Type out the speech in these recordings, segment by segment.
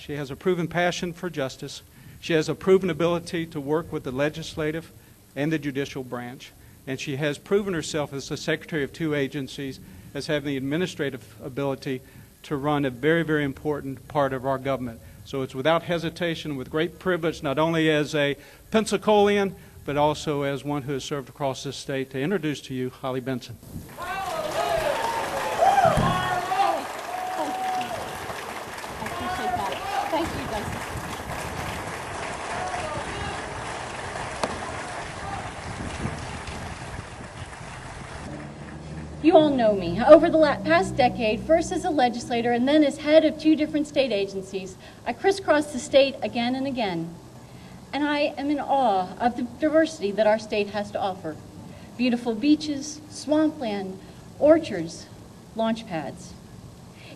She has a proven passion for justice. She has a proven ability to work with the legislative and the judicial branch. And she has proven herself as the secretary of 2 agencies as having the administrative ability to run a very, very important part of our government. So it's without hesitation, with great privilege, not only as a Pensacolian, but also as one who has served across this state, to introduce to you Holly Benson. You all know me. Over the past decade, first as a legislator and then as head of 2 different state agencies, I crisscrossed the state again and again. And I am in awe of the diversity that our state has to offer. Beautiful beaches, swampland, orchards, launch pads.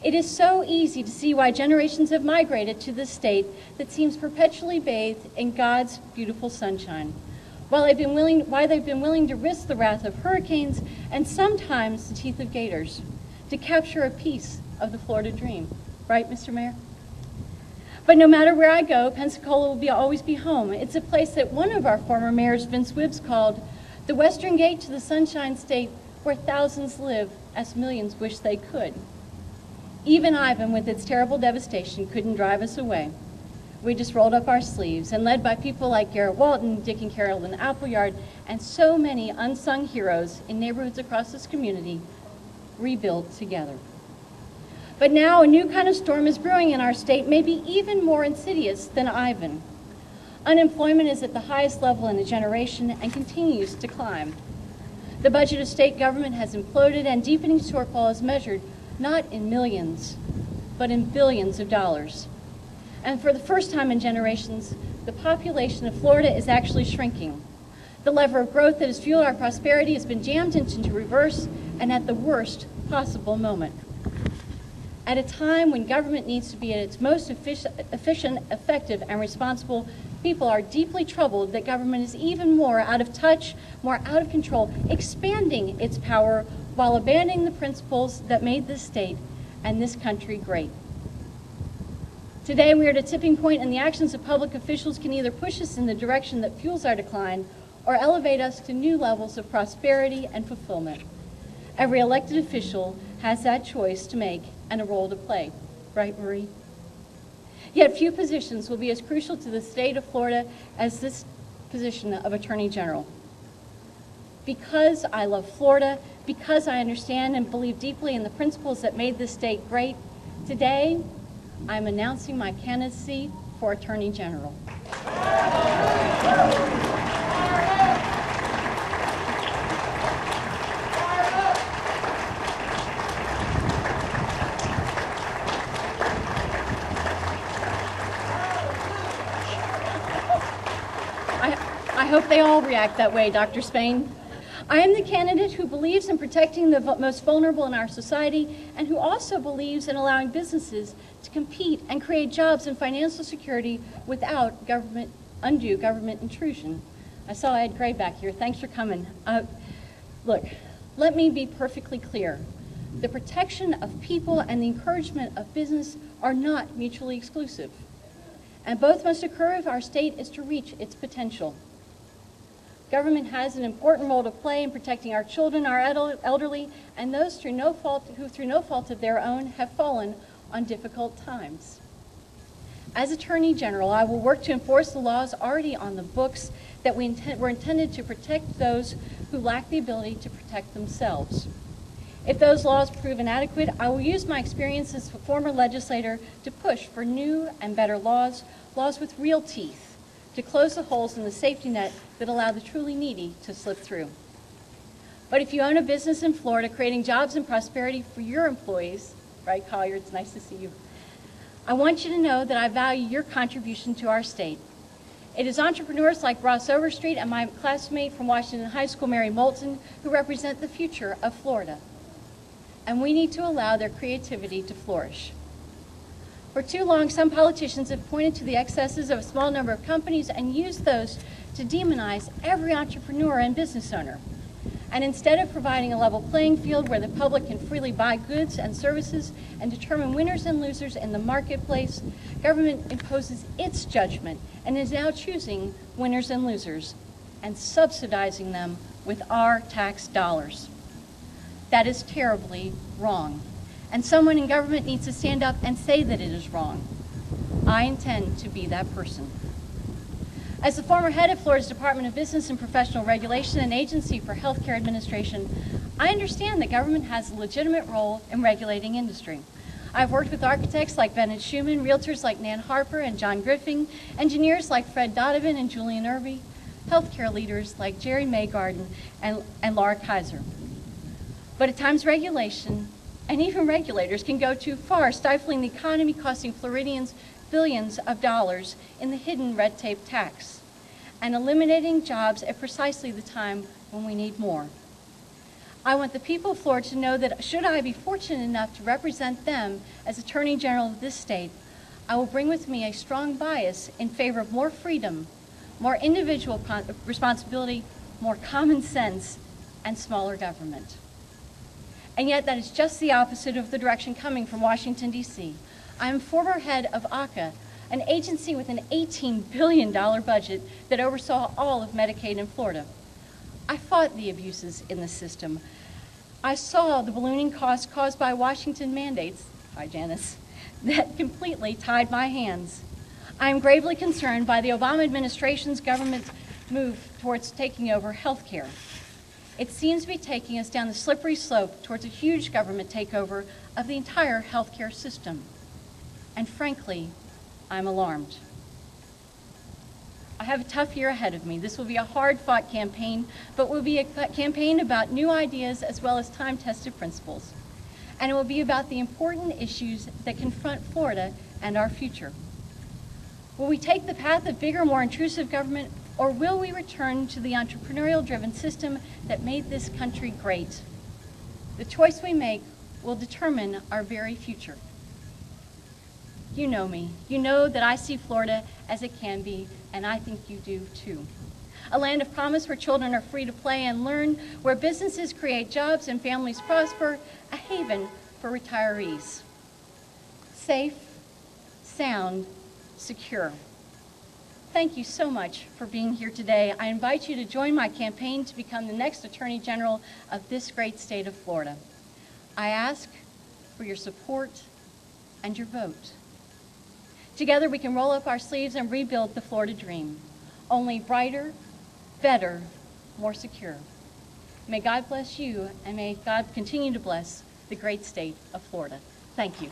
It is so easy to see why generations have migrated to this state that seems perpetually bathed in God's beautiful sunshine. Why they've been willing to risk the wrath of hurricanes and sometimes the teeth of gators to capture a piece of the Florida dream. Right, Mr. Mayor? But no matter where I go, Pensacola will always be home. It's a place that one of our former mayors, Vince Wibbs, called the western gate to the Sunshine State, where thousands live as millions wish they could. Even Ivan, with its terrible devastation, couldn't drive us away. We just rolled up our sleeves and, led by people like Garrett Walton, Dick and Carolyn Appleyard, and so many unsung heroes in neighborhoods across this community, rebuilt together. But now a new kind of storm is brewing in our state, maybe even more insidious than Ivan. Unemployment is at the highest level in a generation and continues to climb. The budget of state government has imploded, and deepening shortfall is measured not in millions, but in billions of dollars. And for the first time in generations, the population of Florida is actually shrinking. The lever of growth that has fueled our prosperity has been jammed into reverse, and at the worst possible moment. At a time when government needs to be at its most efficient, effective, and responsible, people are deeply troubled that government is even more out of touch, more out of control, expanding its power while abandoning the principles that made this state and this country great. Today we are at a tipping point, and the actions of public officials can either push us in the direction that fuels our decline or elevate us to new levels of prosperity and fulfillment. Every elected official has that choice to make and a role to play. Right, Marie? Yet few positions will be as crucial to the state of Florida as this position of Attorney General. Because I love Florida, because I understand and believe deeply in the principles that made this state great, today I'm announcing my candidacy for Attorney General. I hope they all react that way, Dr. Spain. I am the candidate who believes in protecting the most vulnerable in our society, and who also believes in allowing businesses to compete and create jobs and financial security without undue government intrusion. I saw Ed Gray back here. Thanks for coming. Look, let me be perfectly clear. The protection of people and the encouragement of business are not mutually exclusive, and both must occur if our state is to reach its potential. Government has an important role to play in protecting our children, our elderly, and those who through no fault of their own have fallen on difficult times. As Attorney General, I will work to enforce the laws already on the books that were intended to protect those who lack the ability to protect themselves. If those laws prove inadequate, I will use my experience as a former legislator to push for new and better laws with real teeth, to close the holes in the safety net that allow the truly needy to slip through. But if you own a business in Florida creating jobs and prosperity for your employees, right, Collier, it's nice to see you, I want you to know that I value your contribution to our state. It is entrepreneurs like Ross Overstreet and my classmate from Washington High School, Mary Moulton, who represent the future of Florida. And we need to allow their creativity to flourish. For too long, some politicians have pointed to the excesses of a small number of companies and used those to demonize every entrepreneur and business owner. And instead of providing a level playing field where the public can freely buy goods and services and determine winners and losers in the marketplace, government imposes its judgment and is now choosing winners and losers and subsidizing them with our tax dollars. That is terribly wrong. And someone in government needs to stand up and say that it is wrong. I intend to be that person. As the former head of Florida's Department of Business and Professional Regulation and Agency for Healthcare Administration, I understand that government has a legitimate role in regulating industry. I've worked with architects like Bennett Schuman, realtors like Nan Harper and John Griffin, engineers like Fred Donovan and Julian Irby, healthcare leaders like Jerry Maygarden and Laura Kaiser. But at times regulation, and even regulators, can go too far, stifling the economy, costing Floridians billions of dollars in the hidden red tape tax, and eliminating jobs at precisely the time when we need more. I want the people of Florida to know that should I be fortunate enough to represent them as Attorney General of this state, I will bring with me a strong bias in favor of more freedom, more individual responsibility, more common sense, and smaller government. And yet that is just the opposite of the direction coming from Washington, D.C. I am former head of ACA, an agency with an $18 billion budget that oversaw all of Medicaid in Florida. I fought the abuses in the system. I saw the ballooning costs caused by Washington mandates, hi Janice, that completely tied my hands. I am gravely concerned by the Obama administration's government move towards taking over health care. It seems to be taking us down the slippery slope towards a huge government takeover of the entire healthcare system. And frankly, I'm alarmed. I have a tough year ahead of me. This will be a hard-fought campaign, but will be a campaign about new ideas as well as time-tested principles. And it will be about the important issues that confront Florida and our future. Will we take the path of bigger, more intrusive government, or will we return to the entrepreneurial-driven system that made this country great? The choice we make will determine our very future. You know me. You know that I see Florida as it can be, and I think you do too. A land of promise where children are free to play and learn, where businesses create jobs and families prosper, a haven for retirees. Safe, sound, secure. Thank you so much for being here today. I invite you to join my campaign to become the next Attorney General of this great state of Florida. I ask for your support and your vote. Together we can roll up our sleeves and rebuild the Florida dream. Only brighter, better, more secure. May God bless you, and may God continue to bless the great state of Florida. Thank you.